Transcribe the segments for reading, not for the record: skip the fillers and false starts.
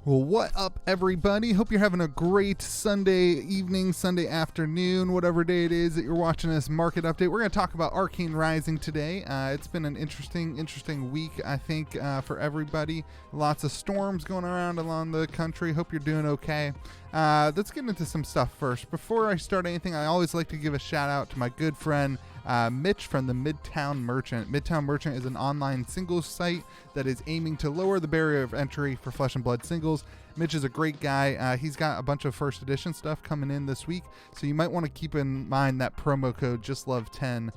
Well, what up, everybody? Hope you're having a great Sunday evening, Sunday afternoon, whatever day it is that you're watching this market update. We're going to talk about Arcane Rising today. It's been an interesting week, I think, for everybody. Lots of storms going around along the country. Hope you're doing okay. Let's get into some stuff first. Before I start anything, I always like to give a shout out to my good friend Mitch from the Midtown Merchant. Midtown Merchant is an online singles site that is aiming to lower the barrier of entry for Flesh and Blood singles. Mitch is a great guy. He's got a bunch of first edition stuff coming in this week, so you might want to keep in mind that promo code JustLove10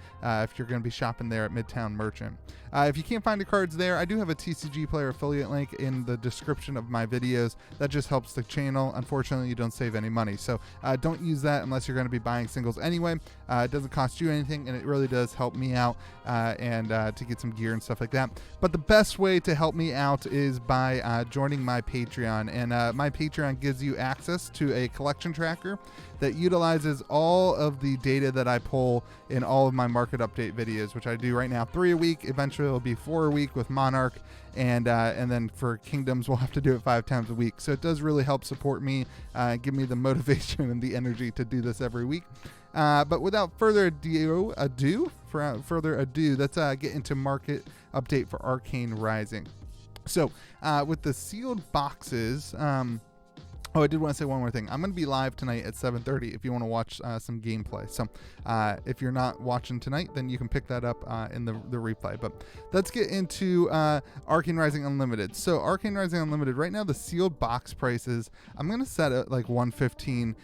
if you're going to be shopping there at Midtown Merchant. If you can't find the cards there, I do have a TCG player affiliate link in the description of my videos. That just helps the channel. Unfortunately, you don't save any money, so don't use that unless you're going to be buying singles anyway. It doesn't cost you anything, and it really does help me out and to get some gear and stuff like that. But the best way to help me out is by joining my Patreon. And my Patreon gives you access to a collection tracker that utilizes all of the data that I pull in all of my market update videos, which I do right now 3 a week. Eventually it'll be 4 a week with Monarch, and then for Kingdoms we'll have to do it 5 times a week. So it does really help support me, give me the motivation and the energy to do this every week. But without further ado, let's get into market update for Arcane Rising. So with the sealed boxes, I did want to say one more thing. I'm going to be live tonight at 7:30 if you want to watch some gameplay. So if you're not watching tonight, then you can pick that up in the replay. But let's get into Arcane Rising Unlimited. So Arcane Rising Unlimited, right now the sealed box prices, I'm going to set it like $115.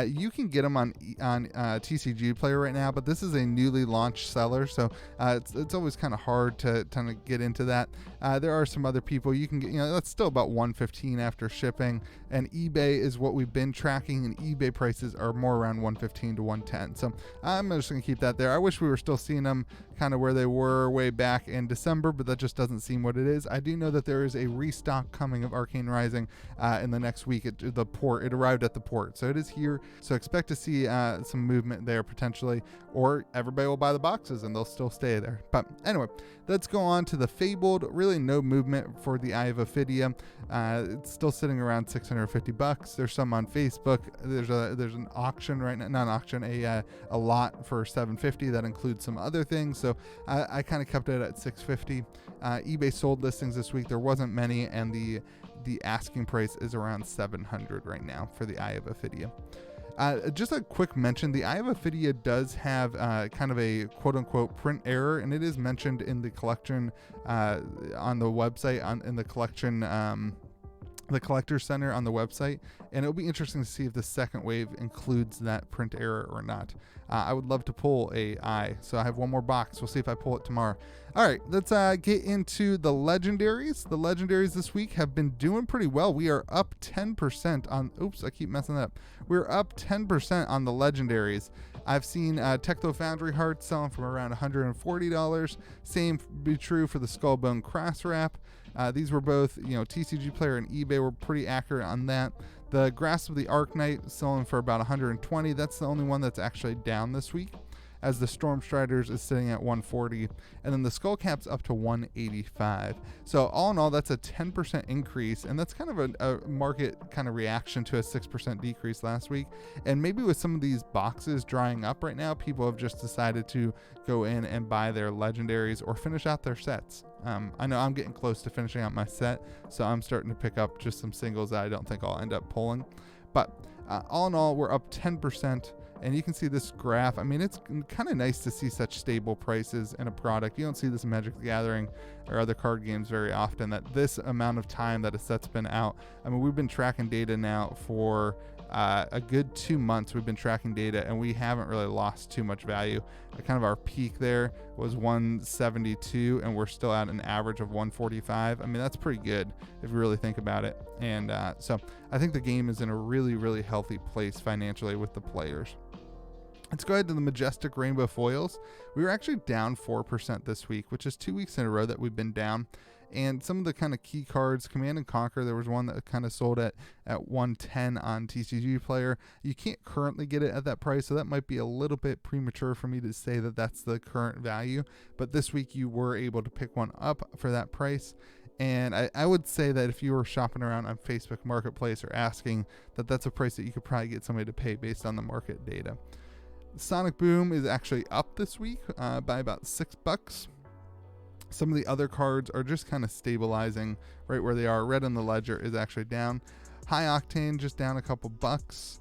You can get them on TCG Player right now, but this is a newly launched seller, so it's always kind of hard to kind of get into that. There are some other people you can get, that's still about $115 after shipping, and eBay is what we've been tracking, and eBay prices are more around $115 to $110. So I'm just going to keep that there. I wish we were still seeing them kind of where they were way back in December, but that just doesn't seem what it is. I do know that there is a restock coming of Arcane Rising in the next week at the port. It arrived at the port, so it is here. So expect to see some movement there potentially, or everybody will buy the boxes and they'll still stay there. But anyway, let's go on to the Fabled. Really no movement for the Eye of Ophidia. It's still sitting around $650. There's some on Facebook. There's an auction right now, not an auction, a lot for $750 that includes some other things. So I kind of kept it at $650. eBay sold listings this week. There wasn't many, and the asking price is around $700 right now for the Eye of Ophidia. Just a quick mention, the Eye of Ophidia does have kind of a quote-unquote print error, and it is mentioned in the collection on the website, in the collection, the Collector Center on the website, and it'll be interesting to see if the second wave includes that print error or not. I would love to pull a Eye, so I have one more box. We'll see if I pull it tomorrow. All right, let's get into the Legendaries. The Legendaries this week have been doing pretty well. We are up 10% on, oops, I keep messing that up. We're up 10% on the Legendaries. I've seen Tecto Foundry Hearts selling from around $140. Same be true for the Skullbone Cross Wrap. These were both, TCG Player and eBay were pretty accurate on that. The Grasp of the Arknight selling for about $120. That's the only one that's actually down this week, as the Stormstriders is sitting at $140, and then the Skullcap's up to $185. So all in all, that's a 10% increase, and that's kind of a market kind of reaction to a 6% decrease last week. And maybe with some of these boxes drying up right now, people have just decided to go in and buy their Legendaries or finish out their sets. I know I'm getting close to finishing out my set, so I'm starting to pick up just some singles that I don't think I'll end up pulling. But all in all, we're up 10%. And you can see this graph. I mean, it's kind of nice to see such stable prices in a product. You don't see this in Magic the Gathering or other card games very often, that this amount of time that a set's been out. I mean, we've been tracking data now for a good 2 months. We've been tracking data, and we haven't really lost too much value. Kind of our peak there was 172, and we're still at an average of 145. I mean, that's pretty good if you really think about it. And so I think the game is in a really, really healthy place financially with the players. Let's go ahead to the Majestic Rainbow Foils. We were actually down 4% this week, which is 2 weeks in a row that we've been down. And some of the kind of key cards, Command and Conquer, there was one that kind of sold at 110 on TCG Player. You can't currently get it at that price, so that might be a little bit premature for me to say that that's the current value. But this week you were able to pick one up for that price. And I would say that if you were shopping around on Facebook Marketplace or asking, that's a price that you could probably get somebody to pay based on the market data. Sonic Boom is actually up this week by about $6. Some of the other cards are just kind of stabilizing right where they are. Red on the Ledger is actually down. High Octane just down a couple bucks.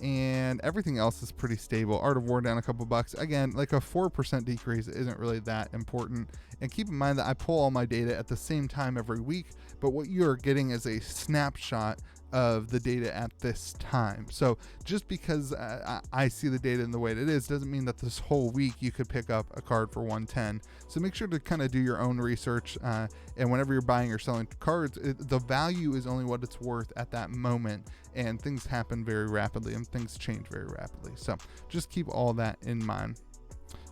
And everything else is pretty stable. Art of War down a couple bucks. Again, like a 4% decrease isn't really that important. And keep in mind that I pull all my data at the same time every week, but what you're getting is a snapshot of the data at this time. So just because I see the data in the way that it is doesn't mean that this whole week you could pick up a card for 110. So make sure to kind of do your own research, and whenever you're buying or selling cards, the value is only what it's worth at that moment, and things happen very rapidly and things change very rapidly. So just keep all that in mind.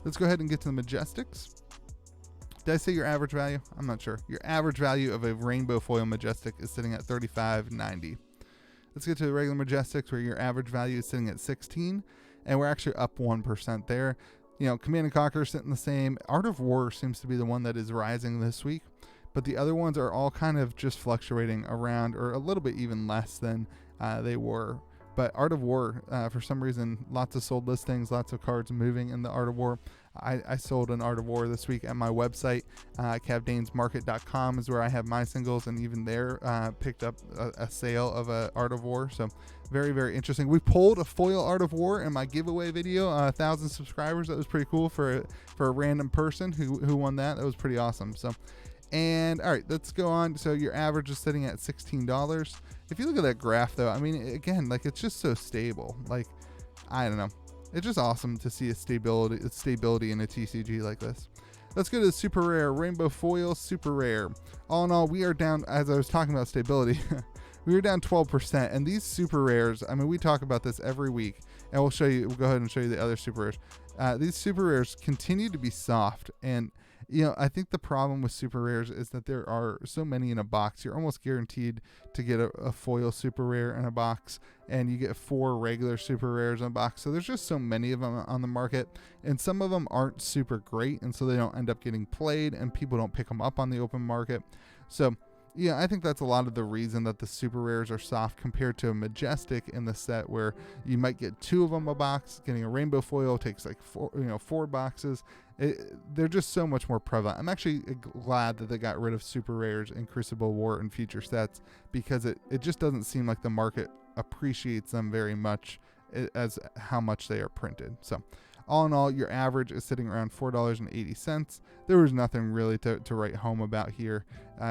Let's go ahead and get to the Majestics. Did I say your average value? I'm not sure. Your average value of a rainbow foil Majestic is sitting at $35.90. Let's get to the regular Majestics, where your average value is sitting at 16, and we're actually up 1% there. You know, Command and Conquer is sitting the same. Art of War seems to be the one that is rising this week, but the other ones are all kind of just fluctuating around, or a little bit even less than they were. But Art of War, for some reason, lots of sold listings, lots of cards moving in the Art of War. I sold an Art of War this week at my website. CavDanesMarket.com is where I have my singles, and even there picked up a sale of a Art of War. So very, very interesting. We pulled a foil Art of War in my giveaway video, 1,000 subscribers. That was pretty cool for a random person who won that. That was pretty awesome. So, and all right, let's go on. So your average is sitting at $16. If you look at that graph, though, I mean, again, like, it's just so stable. Like, I don't know. It's just awesome to see a stability in a TCG like this. Let's go to the super rare rainbow foil super rare. All in all, we are down, as I was talking about stability, we were down 12%. And these super rares, I mean, we talk about this every week, and we'll go ahead and show you the other super rares. These super rares continue to be soft, and you know, I think the problem with super rares is that there are so many in a box. You're almost guaranteed to get a foil super rare in a box, and you get 4 regular super rares in a box. So there's just so many of them on the market, and some of them aren't super great, and so they don't end up getting played, and people don't pick them up on the open market. So yeah, I think that's a lot of the reason that the super rares are soft compared to a Majestic in the set, where you might get 2 of them a box. Getting a rainbow foil takes like 4 boxes. They're just so much more prevalent. I'm actually glad that they got rid of super rares in Crucible War and future sets, because it just doesn't seem like the market appreciates them very much as how much they are printed. So all in all, your average is sitting around $4.80. There was nothing really to write home about here.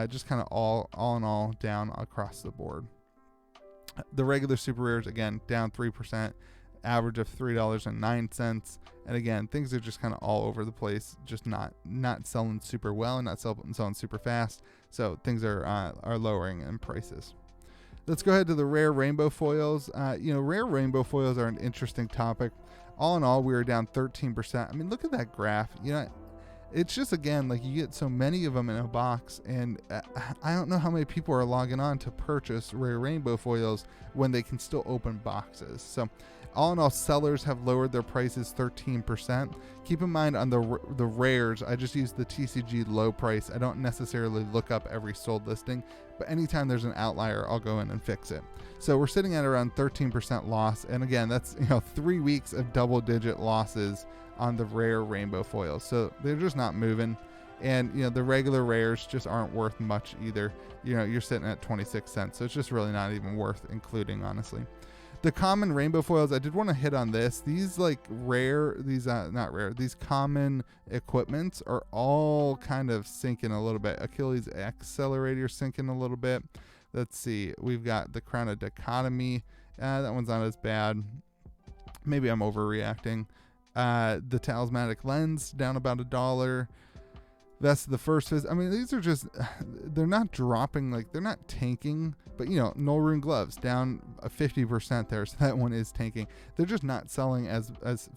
Just kind of all in all down across the board. The regular super rares, again, down 3%, average of $3.09. And again, things are just kind of all over the place, just not selling super well and not selling super fast. So things are lowering in prices. Let's go ahead to the rare rainbow foils. Rare rainbow foils are an interesting topic. All in all, we are down 13%. I mean, look at that graph. You know, it's just, again, like, you get so many of them in a box, and I don't know how many people are logging on to purchase rare rainbow foils when they can still open boxes. So all in all, sellers have lowered their prices 13%. Keep in mind, on the rares, I just use the TCG low price. I don't necessarily look up every sold listing, but anytime there's an outlier, I'll go in and fix it. So we're sitting at around 13% loss, and again, that's 3 weeks of double-digit losses on the rare rainbow foils. So they're just not moving, and the regular rares just aren't worth much either. You're sitting at 26 cents, so it's just really not even worth including, honestly. The common rainbow foils, I did want to hit on this. These these common equipments are all kind of sinking a little bit. Achilles Accelerator sinking a little bit. Let's see. We've got the Crown of Dichotomy. That one's not as bad. Maybe I'm overreacting. The Talismanic Lens down about $1. That's the first phase. I mean, these are just, they're not dropping, like, they're not tanking, but Null Rune Gloves down 50% there, so that one is tanking. They're just not selling as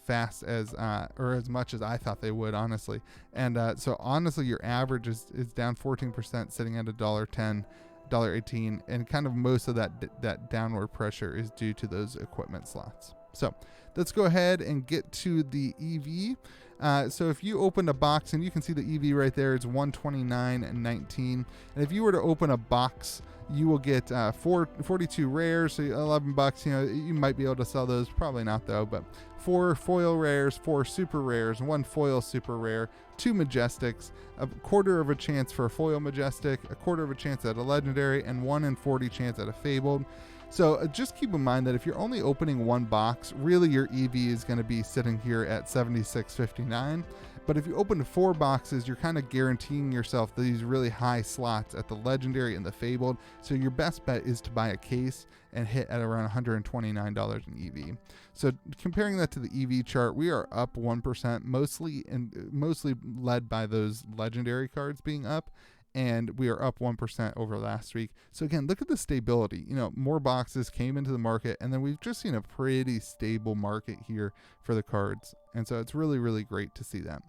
fast as or as much as I thought they would, honestly. And so honestly, your average is down 14%, sitting at $1.10, $1.18, and kind of most of that downward pressure is due to those equipment slots. So let's go ahead and get to the EV. So if you opened a box, and you can see the EV right there, it's 129.19. And if you were to open a box, you will get 42 rares, so $11. You might be able to sell those, probably not though, but 4 foil rares, 4 super rares, 1 foil super rare, 2 Majestics, a quarter of a chance for a foil Majestic, a quarter of a chance at a Legendary, and 1 in 40 chance at a Fabled. So just keep in mind that if you're only opening one box, really your EV is going to be sitting here at 76.59. But if you open 4 boxes, you're kind of guaranteeing yourself these really high slots at the Legendary and the Fabled. So your best bet is to buy a case and hit at around $129 in EV. So comparing that to the EV chart, we are up 1%, mostly led by those Legendary cards being up. And we are up 1% over last week. So again, look at the stability. More boxes came into the market, and then we've just seen a pretty stable market here for the cards. And so it's really, really great to see that.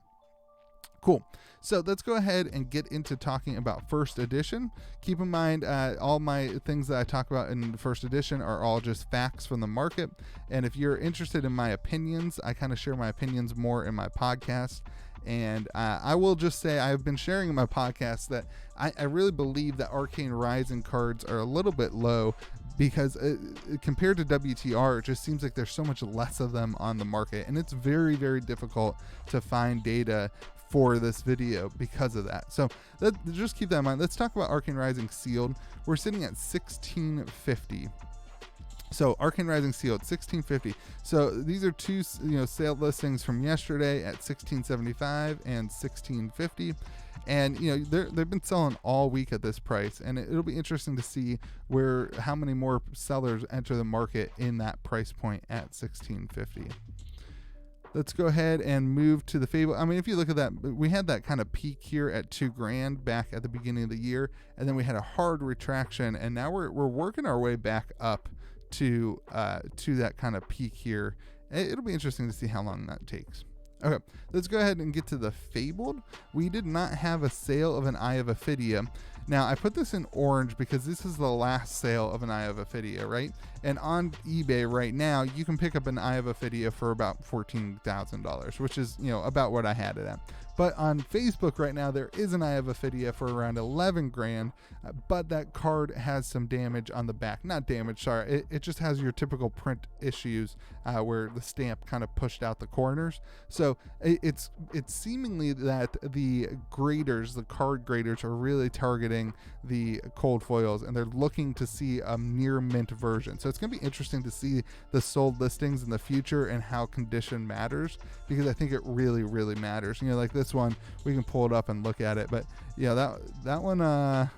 Cool. So let's go ahead and get into talking about first edition. Keep in mind, all my things that I talk about in the first edition are all just facts from the market. And if you're interested in my opinions, I kind of share my opinions more in my podcast. And I will just say I've been sharing in my podcast that I really believe that Arcane Rising cards are a little bit low because compared to WTR, it just seems like there's so much less of them on the market. And it's very, very difficult to find data for this video because of that. So just keep that in mind. Let's talk about Arcane Rising Sealed. We're sitting at 1650. So Arcane Rising Sealed, 1650. So these are two sale listings from yesterday at 1675 and 1650. And they've been selling all week at this price, and it'll be interesting to see how many more sellers enter the market in that price point at 1650. Let's go ahead and move to the Fable. I mean, if you look at that, we had that kind of peak here at $2,000 back at the beginning of the year, and then we had a hard retraction, and now we're working our way back up to that kind of peak here. It'll be interesting to see how long that takes. Okay, let's go ahead and get to the Fabled. We did not have a sale of an Eye of Ophidia. Now, I put this in orange because this is the last sale of an Eye of Ophidia, right? And on eBay right now, you can pick up an Eye of Ophidia for about $14,000, which is, about what I had it at. But on Facebook right now, there is an Eye of Ophidia for around $11,000, but that card has some damage on the back. Not damage, sorry. It just has your typical print issues where the stamp kind of pushed out the corners. So it's seemingly that the graders, the card graders, are really targeting the cold foils, and they're looking to see a near mint version. So it's going to be interesting to see the sold listings in the future and how condition matters, because I think it really, really matters. Like this one, we can pull it up and look at it, but that one, that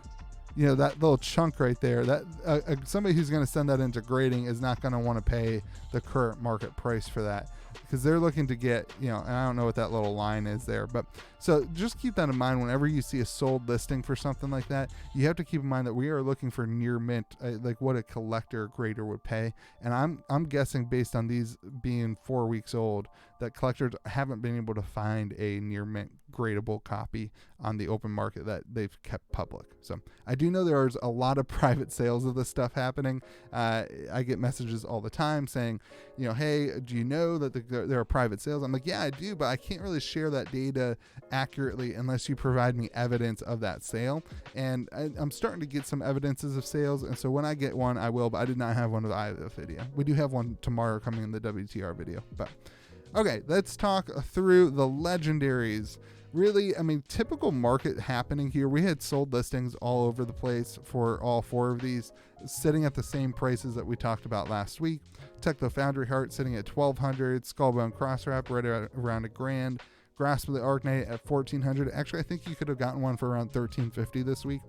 little chunk right there, that somebody who's going to send that into grading is not going to want to pay the current market price for that, because they're looking to get, and I don't know what that little line is there, but so just keep that in mind whenever you see a sold listing for something like that. You have to keep in mind that we are looking for near mint, like what a collector grader would pay. And I'm guessing, based on these being 4 weeks old, that collectors haven't been able to find a near mint gradable copy on the open market that they've kept public. So I do know there's a lot of private sales of this stuff happening. I get messages all the time saying, hey, do you know that there are private sales? I'm like, yeah, I do, but I can't really share that data accurately unless you provide me evidence of that sale. And I'm starting to get some evidences of sales, and so when I get one, I will, but I did not have one of the Eye of Ophidia. We do have one tomorrow coming in the WTR video. But okay, let's talk through the Legendaries. Really, typical market happening here. We had sold listings all over the place for all 4 of these, sitting at the same prices that we talked about last week. Techno Foundry Heart sitting at $1,200, Skullbone Crosswrap right around $1,000, Grasp of the Arcanite at $1,400. Actually, I think you could have gotten one for around $1,350 this week,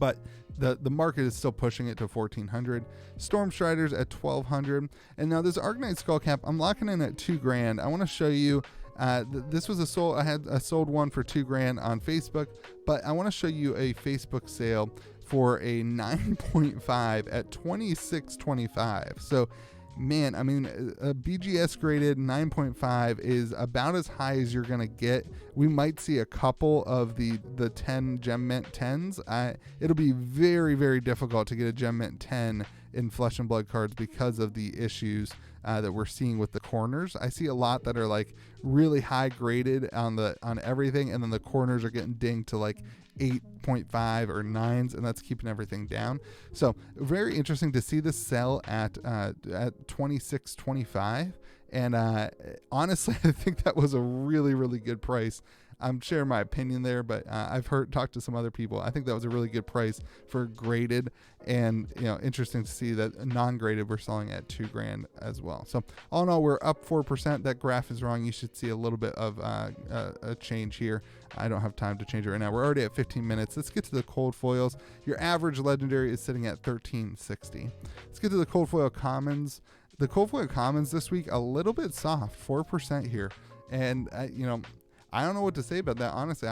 but the market is still pushing it to $1,400. Storm Striders at $1,200, and now this Arcanite Skullcap, I'm locking in at $2,000. I want to show you. This was I had sold one for $2,000 on Facebook, but I want to show you a Facebook sale for a 9.5 at $26.25. So, man, a BGS graded 9.5 is about as high as you're gonna get. We might see a couple of the 10 Gem Mint 10s. It'll be very, very difficult to get a Gem Mint 10 in Flesh and Blood cards because of the issues that we're seeing with the corners. I see a lot that are like really high graded on everything, and then the corners are getting dinged to like 8.5 or 9s, and that's keeping everything down. So very interesting to see this sell at 26.25. And honestly, I think that was a really, really good price. I'm sharing my opinion there, but I've talked to some other people. I think that was a really good price for graded, and interesting to see that non-graded we're selling at $2,000 as well. So all in all, we're up 4%. That graph is wrong. You should see a little bit of a change here. I don't have time to change it right now. We're already at 15 minutes. Let's get to the cold foils. Your average legendary is sitting at 1360. Let's get to the cold foil commons. The cold foil commons this week, a little bit soft, 4% here. And, I don't know what to say about that. Honestly,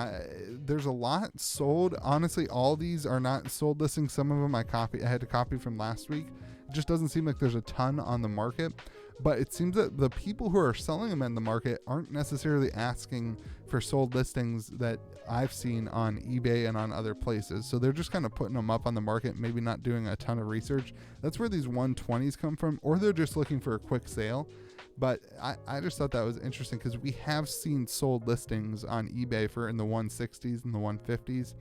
there's a lot sold. Honestly, all these are not sold listings. Some of them I had to copy from last week. It just doesn't seem like there's a ton on the market. But it seems that the people who are selling them in the market aren't necessarily asking for sold listings that I've seen on eBay and on other places. So they're just kind of putting them up on the market, maybe not doing a ton of research. That's where these 120s come from, or they're just looking for a quick sale. But I just thought that was interesting because we have seen sold listings on eBay for in the 160s and the 150s.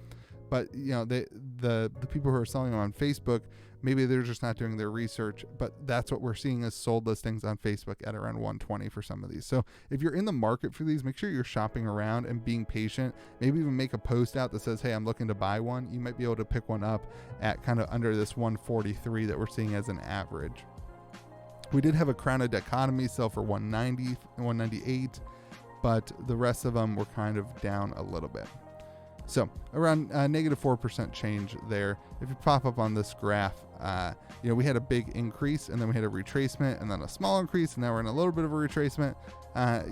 But, the people who are selling them on Facebook, maybe they're just not doing their research, but that's what we're seeing as sold listings on Facebook at around 120 for some of these. So if you're in the market for these, make sure you're shopping around and being patient. Maybe even make a post out that says, hey, I'm looking to buy one. You might be able to pick one up at kind of under this 143 that we're seeing as an average. We did have a Crown of Dichotomy sell for 190 and 198, but the rest of them were kind of down a little bit. So around negative 4% change there. If you pop up on this graph, we had a big increase, and then we had a retracement, and then a small increase, and now we're in a little bit of a retracement. I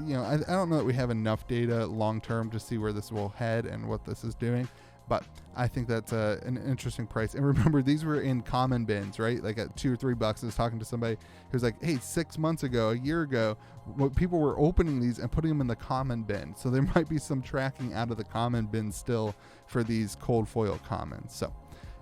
don't know that we have enough data long term to see where this will head and what this is doing, but I think that's an interesting price. And remember, these were in common bins, right? Like at $2 or $3. I was talking to somebody who's like, hey, 6 months ago, a year ago, people were opening these and putting them in the common bin. So there might be some tracking out of the common bin still for these cold foil commons. So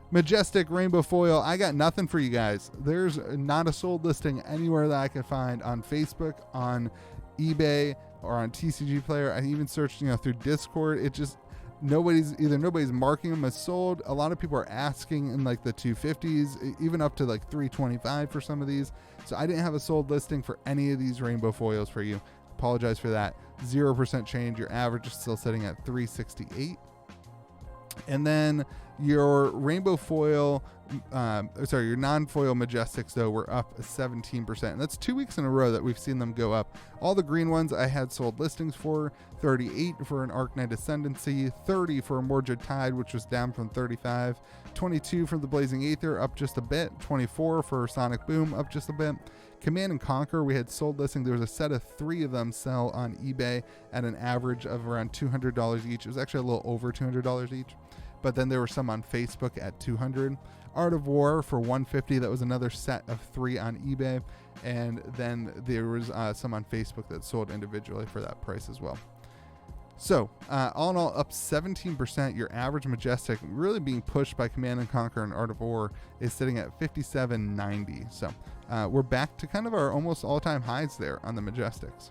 Majestic Rainbow Foil, I got nothing for you guys. There's not a sold listing anywhere that I could find on Facebook, on eBay, or on TCG Player. I even searched, through Discord. It just... nobody's marking them as sold. A lot of people are asking in like the 250s, even up to like 325 for some of these. So I didn't have a sold listing for any of these rainbow foils for you. Apologize for that. 0% change. Your average is still sitting at 368. And then your rainbow foil, your non-foil Majestics, though, were up 17%. And that's 2 weeks in a row that we've seen them go up. All the green ones I had sold listings for, 38 for an Arcane Ascendancy, 30 for a Mordred Tide, which was down from 35, 22 for the Blazing Aether, up just a bit, 24 for Sonic Boom, up just a bit. Command and Conquer, we had sold listing. There was a set of 3 of them sell on eBay at an average of around $200 each. It was actually a little over $200 each. But then there were some on Facebook at $200. Art of War for $150. That was another set of 3 on eBay. And then there was some on Facebook that sold individually for that price as well. So all in all, up 17%. Your average Majestic, really being pushed by Command and Conquer and Art of War, is sitting at $57.90. So we're back to kind of our almost all-time highs there on the Majestics.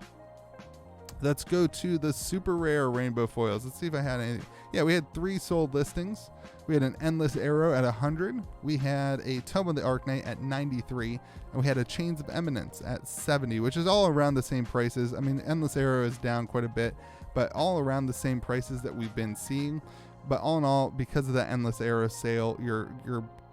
Let's go to the super rare rainbow foils. Let's see if I had any. Yeah, we had 3 sold listings. We had an Endless Arrow at 100. We had a Tome of the Arcane at 93. And we had a Chains of Eminence at 70, which is all around the same prices. I mean, Endless Arrow is down quite a bit, but all around the same prices that we've been seeing. But all in all, because of the Endless Arrow sale, your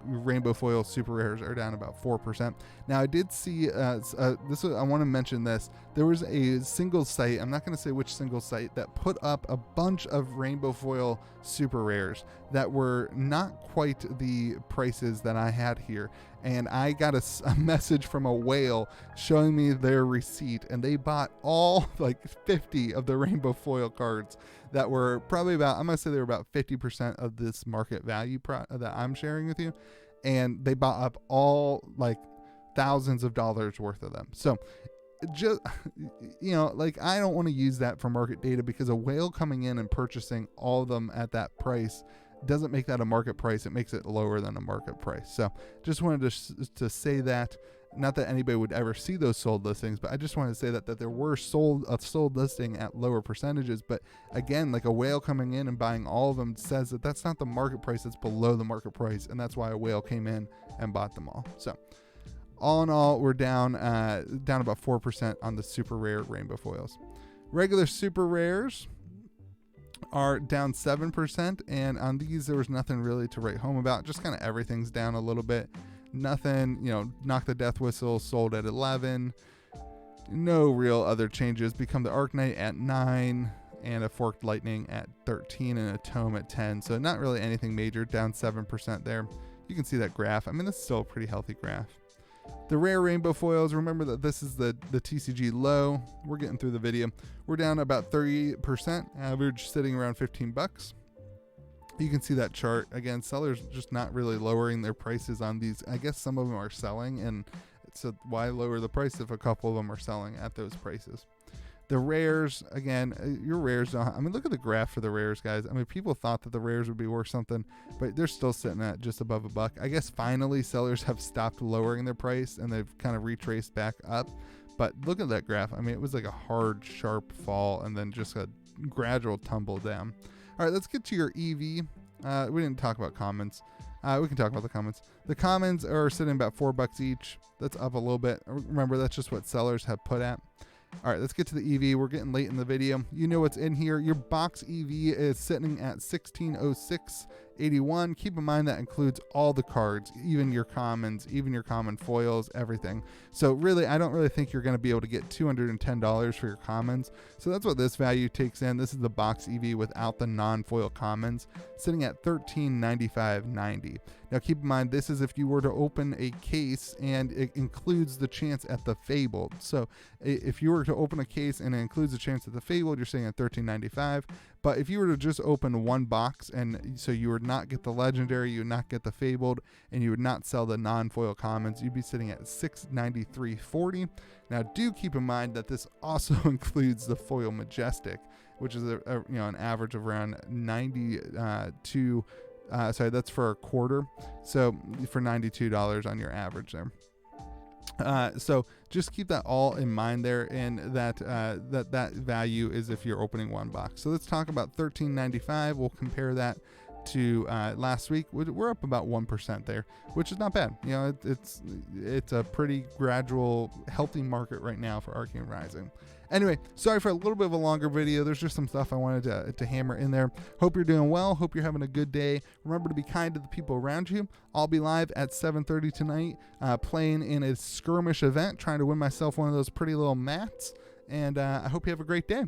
rainbow foil super rares are down about 4%. Now I did see I want to mention this. There was a single site, I'm not going to say which single site, that put up a bunch of rainbow foil super rares that were not quite the prices that I had here, and I got a message from a whale showing me their receipt, and they bought all like 50 of the rainbow foil cards that were probably about, I'm going to say they were about 50% of this market value that I'm sharing with you. And they bought up all like thousands of dollars worth of them. So just, I don't want to use that for market data, because a whale coming in and purchasing all of them at that price doesn't make that a market price. It makes it lower than a market price. So just wanted to say that. Not that anybody would ever see those sold listings, but I just wanted to say that there were sold listing at lower percentages. But again, like a whale coming in and buying all of them says that that's not the market price, it's below the market price, and that's why a whale came in and bought them all. So all in all, we're down about 4% on the super rare rainbow foils. Regular super rares are down 7%, and on these there was nothing really to write home about. Just kind of everything's down a little bit. Nothing, Knock the Death Whistle sold at 11. No real other changes. Become the Arcanite at 9, and a Forked Lightning at 13, and a Tome at 10. So not really anything major, down 7% there. You can see that graph. I mean, this is still a pretty healthy graph. The rare rainbow foils, remember that this is the TCG low. We're getting through the video. We're down about 30%, average sitting around $15. You can see that chart. Again, sellers just not really lowering their prices on these. I guess some of them are selling, and so why lower the price if a couple of them are selling at those prices? The rares, again, your rares don't. I mean, look at the graph for the rares, guys. I mean, people thought that the rares would be worth something, but they're still sitting at just above $1. I guess finally sellers have stopped lowering their price and they've kind of retraced back up. But look at that graph. I mean, it was like a hard, sharp fall and then just a gradual tumble down. All right, let's get to your EV. We didn't talk about commons. We can talk about the commons. The commons are sitting about $4 each. That's up a little bit. Remember, that's just what sellers have put at. All right, let's get to the EV. We're getting late in the video. You know what's in here. Your box EV is sitting at 1606.81. Keep in mind that includes all the cards, even your commons, even your common foils, everything. So really, I don't really think you're going to be able to get $210 for your commons. So that's what this value takes in. This is the box EV without the non-foil commons, sitting at $1395.90. Now keep in mind, this is if you were to open a case and it includes the chance at the fabled. So if you were to open a case and it includes the chance at the fabled, you're sitting at $1395. But if you were to just open one box, and so you would not get the legendary, you would not get the fabled, and you would not sell the non-foil commons, you'd be sitting at $693.40. Now do keep in mind that this also includes the foil Majestic, which is an average of around 92. Sorry, that's for a quarter. So for $92 on your average there. So just keep that all in mind there, and that value is if you're opening one box. So let's talk about $13.95. We'll compare that to last week. We're up about 1% there, which is not bad. It's a pretty gradual, healthy market right now for Arcane Rising. Anyway, sorry for a little bit of a longer video. There's just some stuff I wanted to hammer in there. Hope you're doing well. Hope you're having a good day. Remember to be kind to the people around you. I'll be live at 7:30 tonight playing in a skirmish event, trying to win myself one of those pretty little mats. And I hope you have a great day.